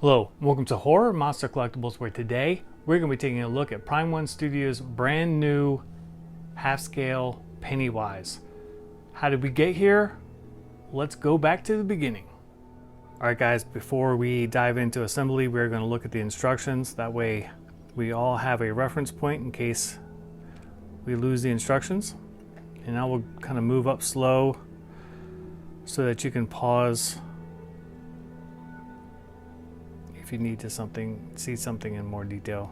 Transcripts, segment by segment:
Hello, welcome to Horror Monster Collectibles, where today we're going to be taking a look at Prime One Studios' brand new half-scale Pennywise. How did we get here? Let's go back to the beginning. Alright guys, before we dive into assembly, we're going to look at the instructions. That way we all have a reference point in case we lose the instructions. And now we'll kind of move up slow so that you can pause if you need to see something in more detail.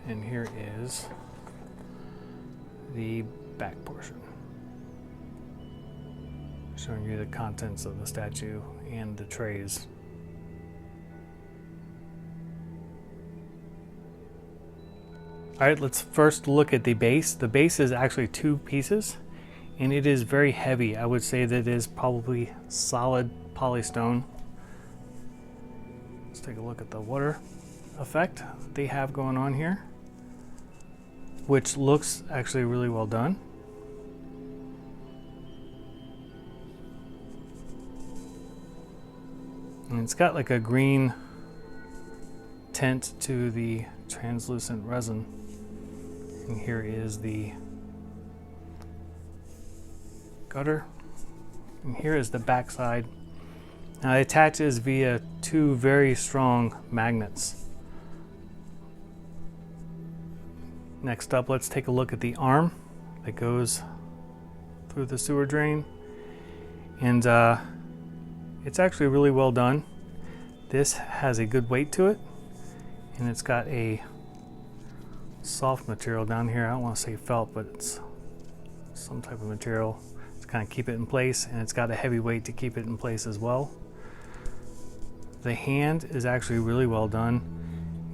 And here is the back portion, showing you the contents of the statue and the trays. Alright, let's first look at the base. The base is actually two pieces, and it is very heavy. I would say that it is probably solid polystone. Let's take a look at the water effect they have going on here, which looks actually really well done. And it's got like a green tint to the translucent resin. And here is the gutter, and here is the back side. Now it attaches via two very strong magnets. Next up, let's take a look at the arm that goes through the sewer drain, and it's actually really well done. This has a good weight to it, and it's got a soft material down here. I don't want to say felt, but it's some type of material to kind of keep it in place, and it's got a heavy weight to keep it in place as well. The hand is actually really well done.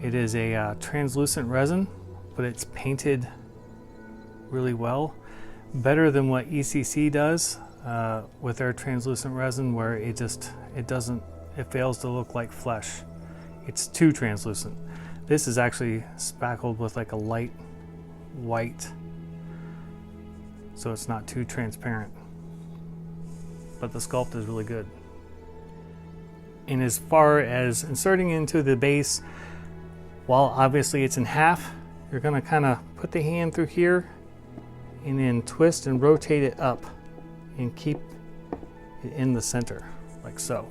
It is a translucent resin, but it's painted really well, better than what ECC does with their translucent resin, where it fails to look like flesh. It's too translucent. This is actually spackled with like a light white, so it's not too transparent, but the sculpt is really good. And as far as inserting into the base, while obviously it's in half, you're going to kind of put the hand through here and then twist and rotate it up and keep it in the center, like so.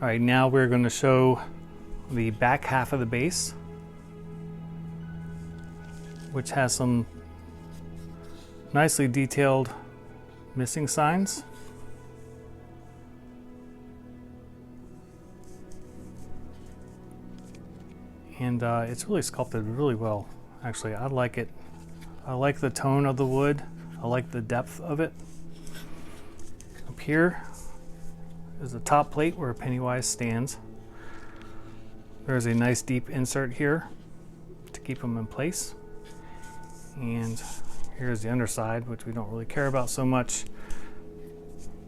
All right, now we're going to show the back half of the base, which has some nicely detailed missing signs. And it's really sculpted really well. Actually, I like it. I like the tone of the wood. I like the depth of it. Up here is the top plate where Pennywise stands. There's a nice deep insert here to keep them in place. And here's the underside, which we don't really care about so much.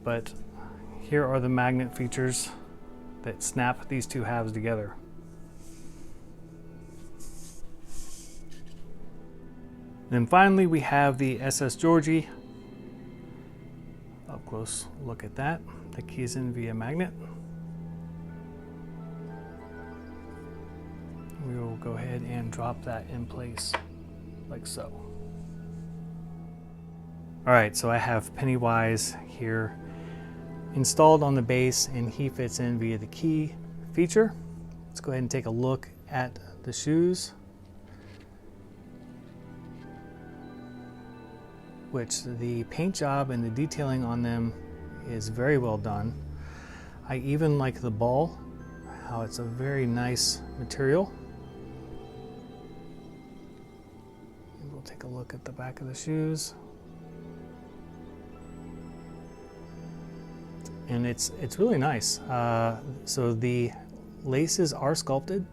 But here are the magnet features that snap these two halves together. Then finally we have the SS Georgie. Up close look at that. The keys in via magnet. We will go ahead and drop that in place like so. All right, so I have Pennywise here installed on the base, and he fits in via the key feature. Let's go ahead and take a look at the shoes, which the paint job and the detailing on them is very well done. I even like the ball, how it's a very nice material. And we'll take a look at the back of the shoes. And it's really nice. So the laces are sculpted,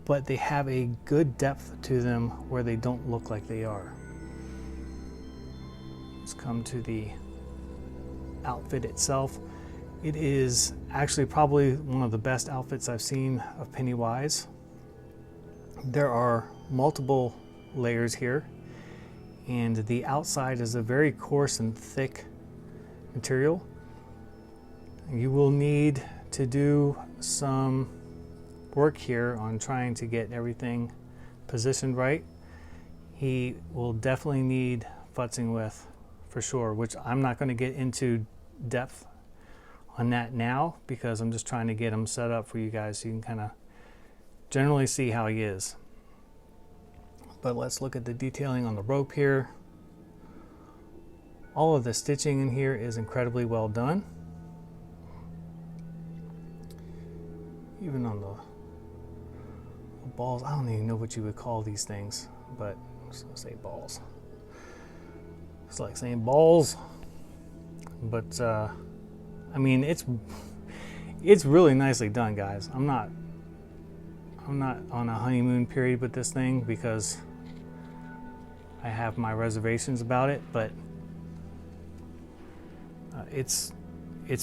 but they have a good depth to them where they don't look like they are. Let's come to the outfit itself. It is actually probably one of the best outfits I've seen of Pennywise. There are multiple layers here, and the outside is a very coarse and thick material. You will need to do some work here on trying to get everything positioned right. He will definitely need futzing with for sure, which I'm not going to get into depth on that now because I'm just trying to get him set up for you guys so you can kind of generally see how he is. But let's look at the detailing on the rope here. All of the stitching in here is incredibly well done. Even on the balls, I don't even know what you would call these things, but I'm just gonna say balls. It's like saying balls, but I mean it's really nicely done, guys. I'm not on a honeymoon period with this thing because I have my reservations about it, but it's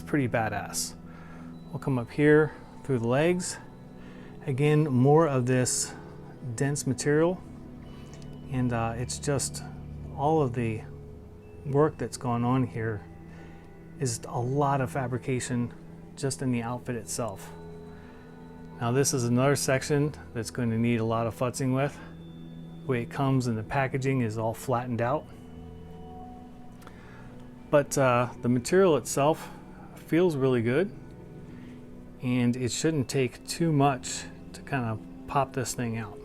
pretty badass. We'll come up here through the legs. Again, more of this dense material, and it's just all of the work that's gone on here is a lot of fabrication just in the outfit itself. Now this is another section that's going to need a lot of futzing with. The way it comes in the packaging is all flattened out. But the material itself feels really good, and it shouldn't take too much to kind of pop this thing out.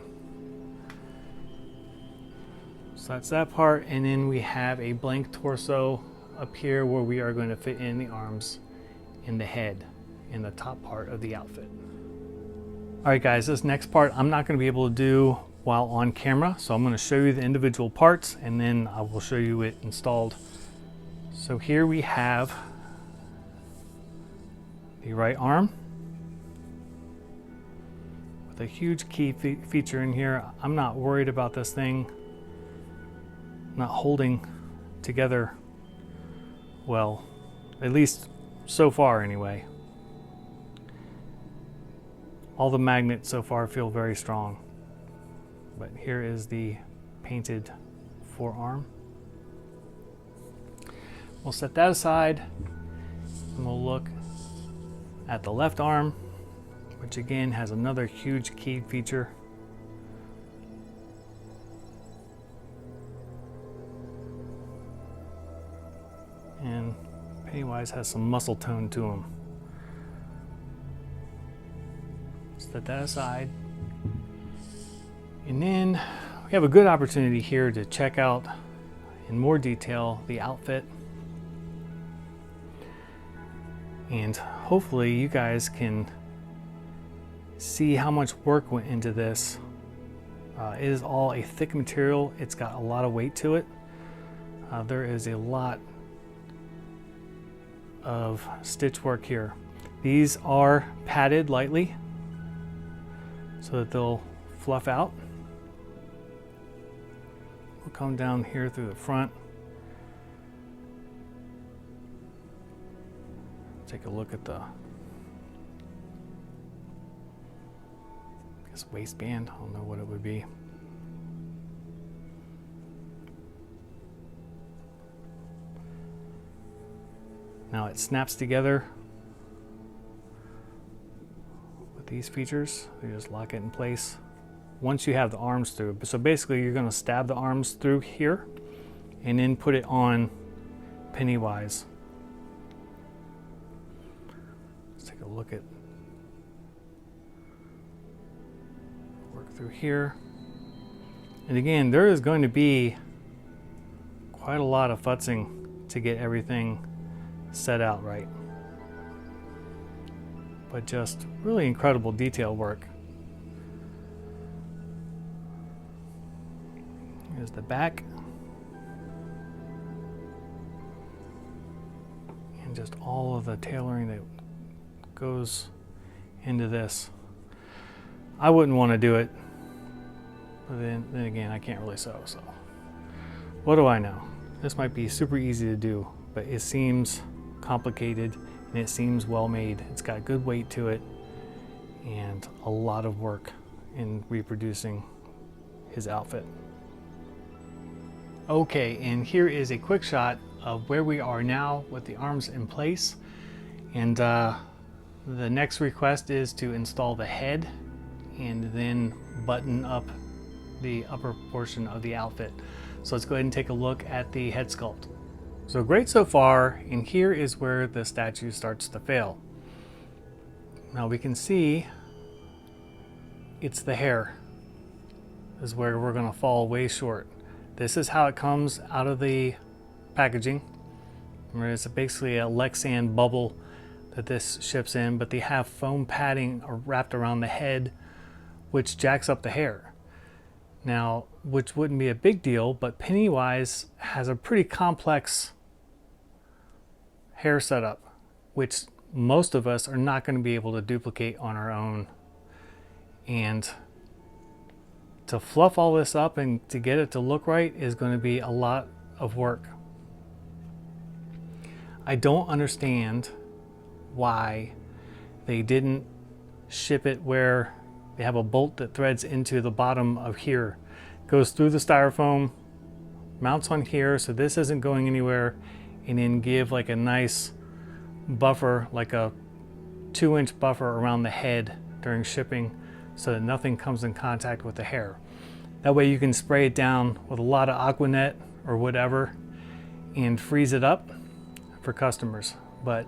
So that's that part, and then we have a blank torso up here where we are going to fit in the arms and the head in the top part of the outfit. All right guys, this next part I'm not going to be able to do while on camera, so I'm going to show you the individual parts and then I will show you it installed. So here we have the right arm with a huge key feature in here. I'm not worried about this thing not holding together well, at least so far anyway. All the magnets so far feel very strong, but here is the painted forearm. We'll set that aside and we'll look at the left arm, which again has another huge key feature. And Pennywise has some muscle tone to him. Set that aside. And then we have a good opportunity here to check out in more detail the outfit. And hopefully you guys can see how much work went into this. It is all a thick material. It's got a lot of weight to it. There is a lot of stitch work here. These are padded lightly so that they'll fluff out. We'll come down here through the front. Take a look at the waistband. I don't know what it would be. Now it snaps together with these features. You just lock it in place once you have the arms through. So basically you're going to stab the arms through here and then put it on Pennywise. Let's take a look at work through here. And again, there is going to be quite a lot of futzing to get everything set out right, but just really incredible detail work. Here's the back, and just all of the tailoring that goes into this. I wouldn't want to do it, but then again, I can't really sew, so what do I know? This might be super easy to do, but it seems complicated and it seems well made. It's got good weight to it and a lot of work in reproducing his outfit. Okay, and here is a quick shot of where we are now with the arms in place. And the next request is to install the head and then button up the upper portion of the outfit. So let's go ahead and take a look at the head sculpt. So great so far, and here is where the statue starts to fail. Now we can see it's the hair is where we're going to fall way short. This is how it comes out of the packaging. It's basically a Lexan bubble that this ships in, but they have foam padding wrapped around the head, which jacks up the hair. Now, which wouldn't be a big deal, but Pennywise has a pretty complex hair setup, which most of us are not going to be able to duplicate on our own. And to fluff all this up and to get it to look right is going to be a lot of work. I don't understand why they didn't ship it where they have a bolt that threads into the bottom of here, goes through the styrofoam, mounts on here so this isn't going anywhere, and then give like a nice buffer, like a 2-inch buffer around the head during shipping so that nothing comes in contact with the hair. That way you can spray it down with a lot of Aquanet or whatever and freeze it up for customers. But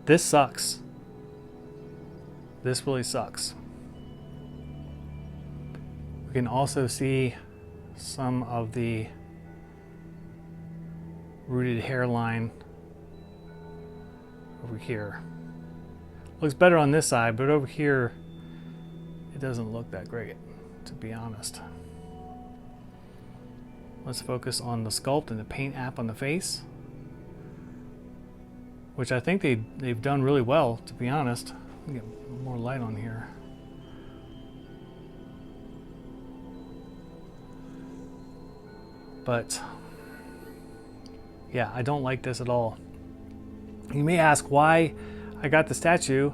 this sucks. This really sucks. We can also see some of the rooted hairline over here. Looks better on this side, but over here it doesn't look that great, to be honest. Let's focus on the sculpt and the paint app on the face, which I think they've done really well, to be honest. Let me get more light on here. But yeah, I don't like this at all. You may ask why I got the statue,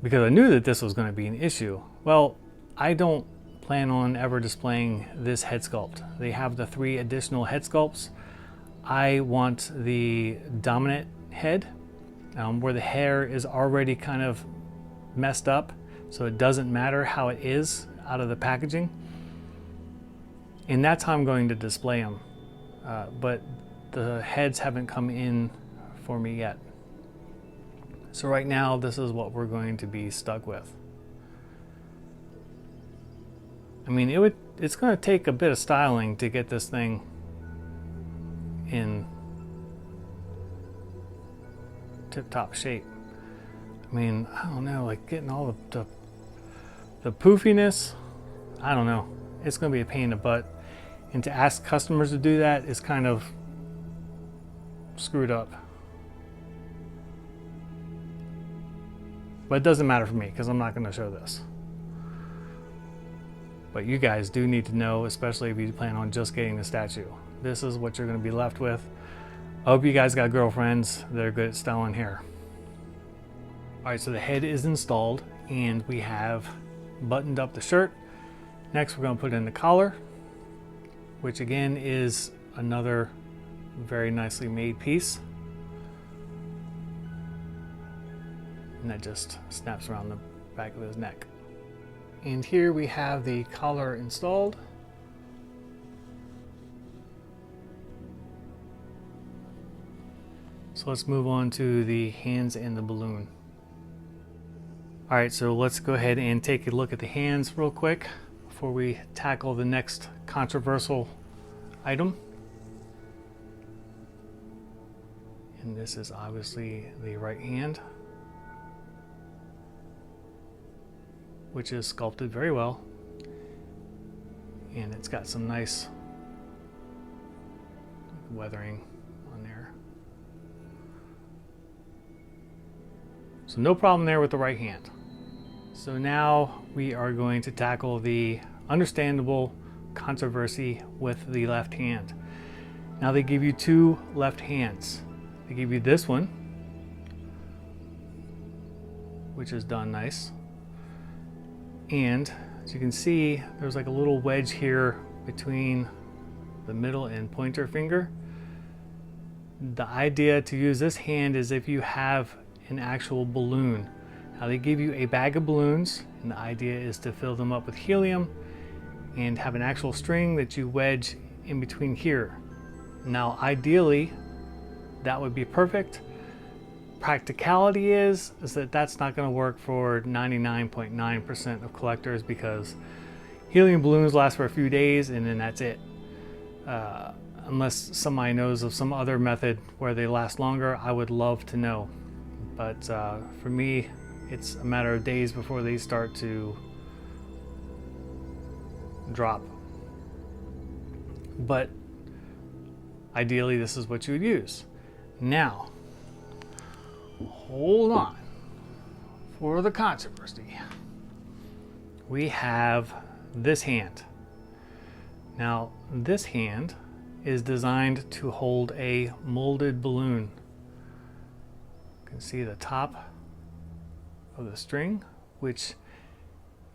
because I knew that this was going to be an issue. Well, I don't plan on ever displaying this head sculpt. They have the 3 additional head sculpts. I want the dominant head, where the hair is already kind of messed up, so it doesn't matter how it is out of the packaging. And that's how I'm going to display them. But the heads haven't come in for me yet. So right now, this is what we're going to be stuck with. I mean, it's going to take a bit of styling to get this thing in tip-top shape. I mean, I don't know, like getting all the poofiness, I don't know. It's going to be a pain in the butt. And to ask customers to do that is kind of screwed up. But it doesn't matter for me because I'm not going to show this. But you guys do need to know, especially if you plan on just getting the statue. This is what you're going to be left with. I hope you guys got girlfriends that are good at styling hair. Alright, so the head is installed and we have buttoned up the shirt. Next we're going to put in the collar, which again is another very nicely made piece. And that just snaps around the back of his neck. And here we have the collar installed. So let's move on to the hands and the balloon. All right, so let's go ahead and take a look at the hands real quick before we tackle the next controversial item. And this is obviously the right hand, which is sculpted very well. And it's got some nice weathering on there. So no problem there with the right hand. So now we are going to tackle the understandable controversy with the left hand. Now they give you 2 left hands. They give you this one, which is done nice. And as you can see, there's like a little wedge here between the middle and pointer finger. The idea to use this hand is if you have an actual balloon. Now they give you a bag of balloons, and the idea is to fill them up with helium and have an actual string that you wedge in between here. Now ideally that would be perfect. Practicality is that that's not going to work for 99.9% of collectors, because helium balloons last for a few days and then that's it. Unless somebody knows of some other method where they last longer, I would love to know. But for me, it's a matter of days before they start to drop. But ideally, this is what you would use. Now, hold on. For the controversy, we have this hand. Now, this hand is designed to hold a molded balloon. You can see the top of the string, which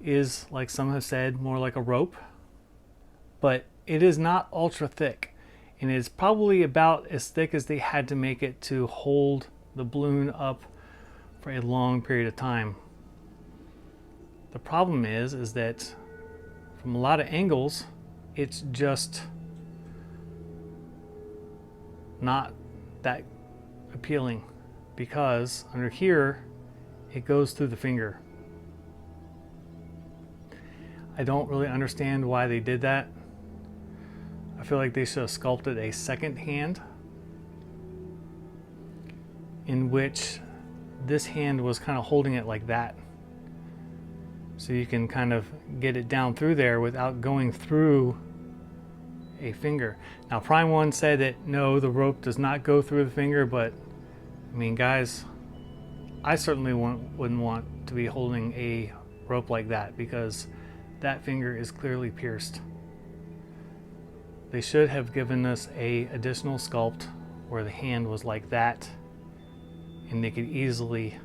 is, like some have said, more like a rope, but it is not ultra thick, and it's probably about as thick as they had to make it to hold the balloon up for a long period of time. The problem is that from a lot of angles, it's just not that appealing, because under here it goes through the finger. I don't really understand why they did that. I feel like they should have sculpted a second hand in which this hand was kind of holding it like that, so you can kind of get it down through there without going through a finger. Now Prime One said that no, the rope does not go through the finger, but I mean, guys, I certainly wouldn't want to be holding a rope like that, because that finger is clearly pierced. They should have given us a additional sculpt where the hand was like that and they could easily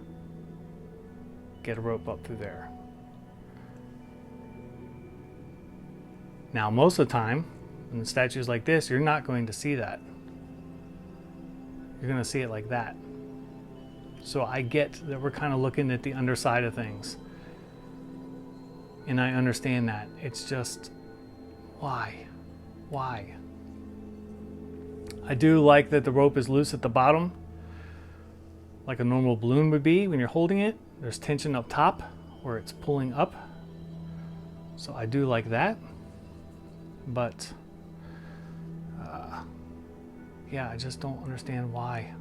get a rope up through there. Now most of the time in statues like this, you're not going to see that. You're going to see it like that. So I get that we're kind of looking at the underside of things, and I understand that. It's just, why? Why? I do like that the rope is loose at the bottom, like a normal balloon would be when you're holding it. There's tension up top where it's pulling up. So I do like that. But yeah, I just don't understand why.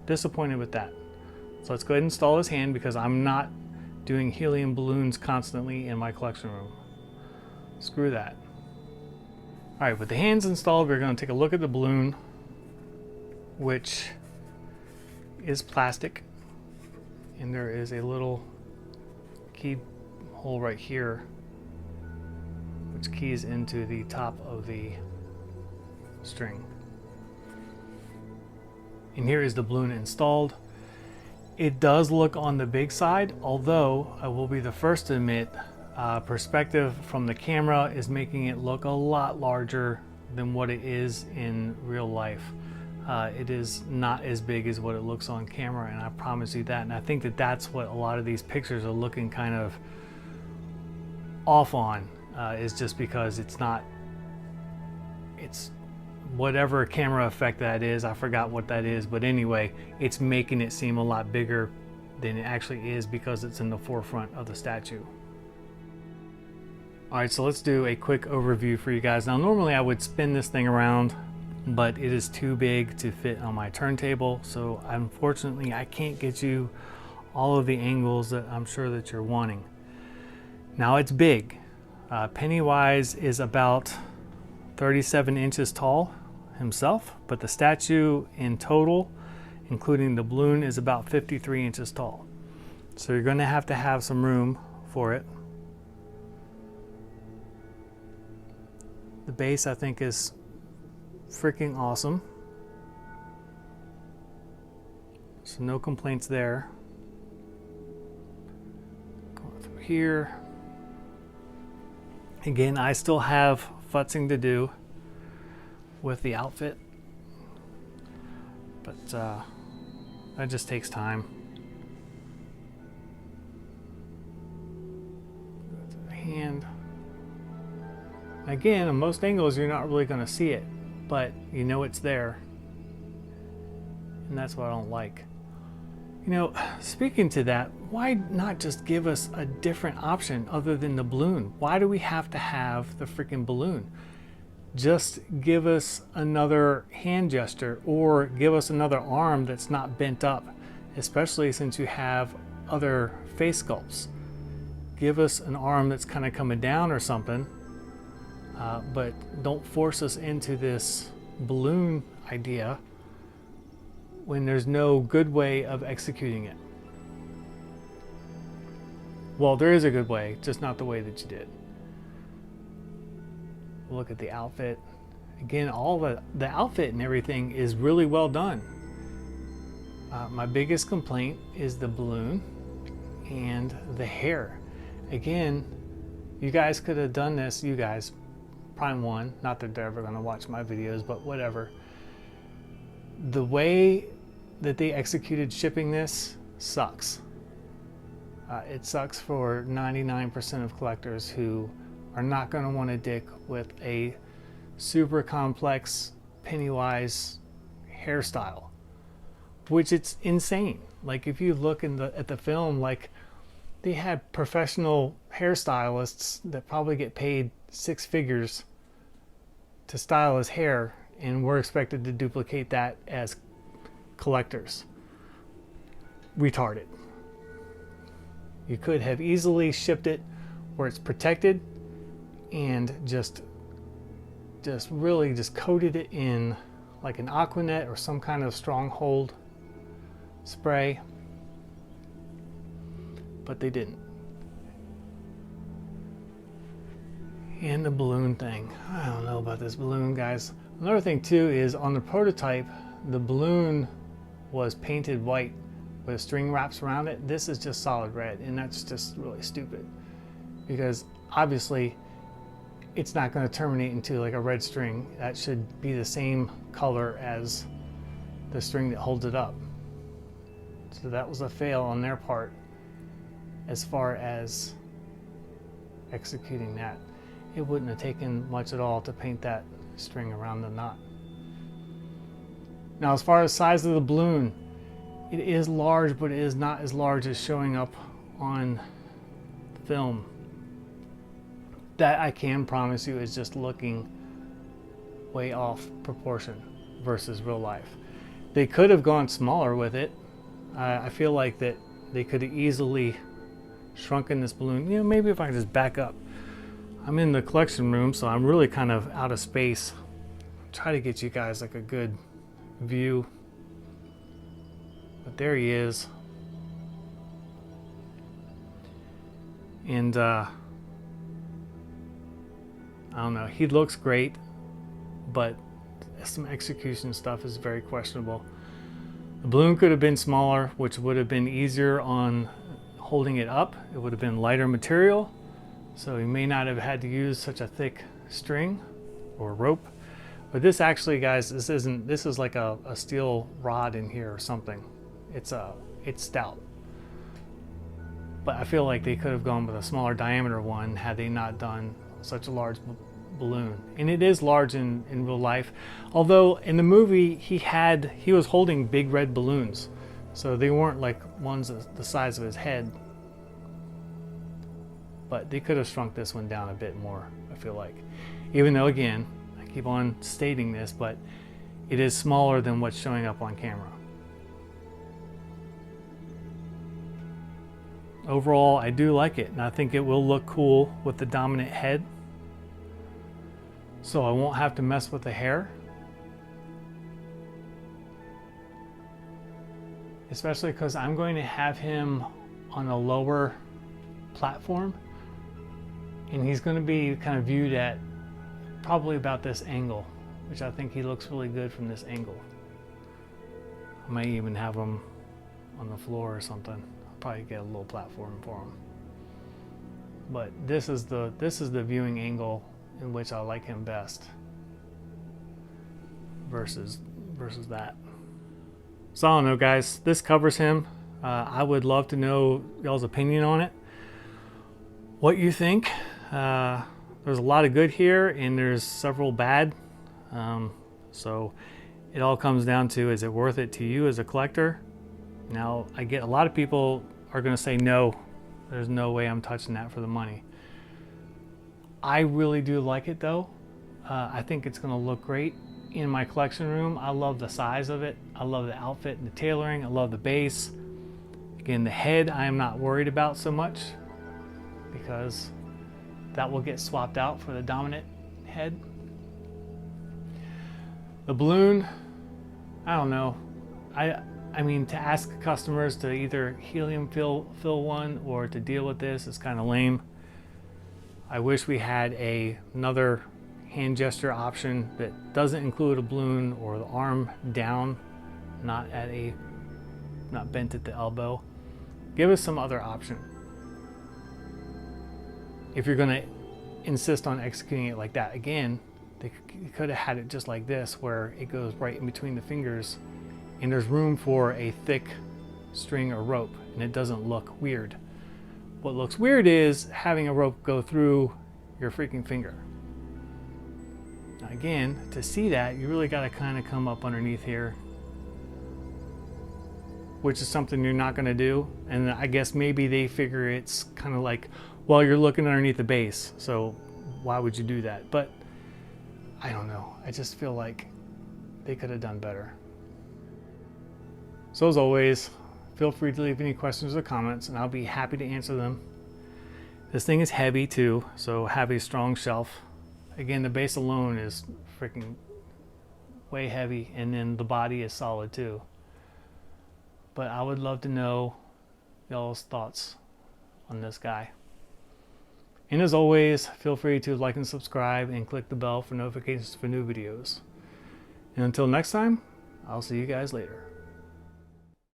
Disappointed with that. So let's go ahead and install his hand, because I'm not doing helium balloons constantly in my collection room. Screw that. All right, with the hands installed, we're going to take a look at the balloon, which is plastic, and there is a little key hole right here which keys into the top of the string. And here is the balloon installed. It does look on the big side, although I will be the first to admit, perspective from the camera is making it look a lot larger than what it is in real life. It is not as big as what it looks on camera, and I promise you that. And I think that that's what a lot of these pictures are looking kind of off on, is just because it's whatever camera effect that is. I forgot what that is, but anyway, it's making it seem a lot bigger than it actually is because it's in the forefront of the statue. All right, so let's do a quick overview for you guys. Now, normally I would spin this thing around, but it is too big to fit on my turntable, so unfortunately I can't get you all of the angles that I'm sure that you're wanting. Now, it's big. Pennywise is about 37 inches tall himself, but the statue in total, including the balloon, is about 53 inches tall. So you're going to have some room for it. The base, I think, is freaking awesome. So no complaints there. Going through here. Again, I still have futzing to do with the outfit. but that just takes time. Hand. Again, on most angles you're not really going to see it, but you know it's there, and that's what I don't like. You know, speaking to that, why not just give us a different option other than the balloon? Why do we have to have the freaking balloon? Just give us another hand gesture, or give us another arm that's not bent up, especially since you have other face sculpts. Give us an arm that's kind of coming down or something, but don't force us into this balloon idea when there's no good way of executing it. Well, there is a good way, just not the way that you did. Look at the outfit. Again, all the outfit and everything is really well done. My biggest complaint is the balloon and the hair. Again, you guys could have done this, you guys, Prime 1, not that they're ever gonna watch my videos, but whatever. The way that they executed shipping this sucks. It sucks for 99% of collectors who are not going to want to dick with a super complex Pennywise hairstyle, which it's insane. Like if you look at the film, like they had professional hairstylists that probably get paid 6 figures to style his hair, and we're expected to duplicate that as collectors. Retarded. You could have easily shipped it where it's protected and just really coated it in like an Aquanet or some kind of stronghold spray, but they didn't. And the balloon thing, I don't know about this balloon, guys. Another thing too is on the prototype, the balloon was painted white with string wraps around it. This is just solid red, and that's just really stupid, because obviously it's not going to terminate into like a red string. That should be the same color as the string that holds it up. So that was a fail on their part as far as executing that. It wouldn't have taken much at all to paint that string around the knot. Now, as far as size of the balloon, it is large, but it is not as large as showing up on film. That I can promise you is just looking way off proportion versus real life. They could have gone smaller with it. I feel like that they could have easily shrunken this balloon. You know, maybe if I can just back up. I'm in the collection room, so I'm really kind of out of space. Try to get you guys like a good view. But there he is. And I don't know, he looks great, but some execution stuff is very questionable. The balloon could have been smaller, which would have been easier on holding it up. It would have been lighter material, so you may not have had to use such a thick string or rope. But this actually, guys, this is like a steel rod in here or something. It's stout. But I feel like they could have gone with a smaller diameter one had they not done such a large balloon. And it is large in real life, although in the movie he was holding big red balloons, so they weren't like ones the size of his head. But they could have shrunk this one down a bit more, I feel like. Even though, again, I keep on stating this, but it is smaller than what's showing up on camera. Overall, I do like it, and I think it will look cool with the dominant head. So I won't have to mess with the hair. Especially because I'm going to have him on a lower platform, and he's going to be kind of viewed at probably about this angle, which I think he looks really good from this angle. I might even have him on the floor or something. I'll probably get a little platform for him. But this is the viewing angle in which I like him best versus that. So I don't know, guys, this covers him. I would love to know y'all's opinion on it, what you think. There's a lot of good here and there's several bad. So it all comes down to, is it worth it to you as a collector? Now, I get a lot of people are going to say, no, there's no way I'm touching that for the money. I really do like it though. I think it's going to look great in my collection room. I love the size of it. I love the outfit and the tailoring. I love the base. Again, the head I am not worried about so much because that will get swapped out for the dominant head. The balloon, I don't know. I mean, to ask customers to either helium fill one or to deal with this is kind of lame. I wish we had another hand gesture option that doesn't include a balloon or the arm down, not bent at the elbow. Give us some other option. If you're gonna insist on executing it like that, again, they could have had it just like this, where it goes right in between the fingers and there's room for a thick string or rope and it doesn't look weird. What looks weird is having a rope go through your freaking finger. Now again, to see that, you really gotta kind of come up underneath here, which is something you're not gonna do. And I guess maybe they figure it's kind of like, well, you're looking underneath the base, so why would you do that? But I don't know, I just feel like they could have done better. So as always, feel free to leave any questions or comments and I'll be happy to answer them. This thing is heavy too, so have a strong shelf. Again, the base alone is freaking way heavy, and then the body is solid too. But I would love to know y'all's thoughts on this guy. And as always, feel free to like and subscribe and click the bell for notifications for new videos. And until next time, I'll see you guys later.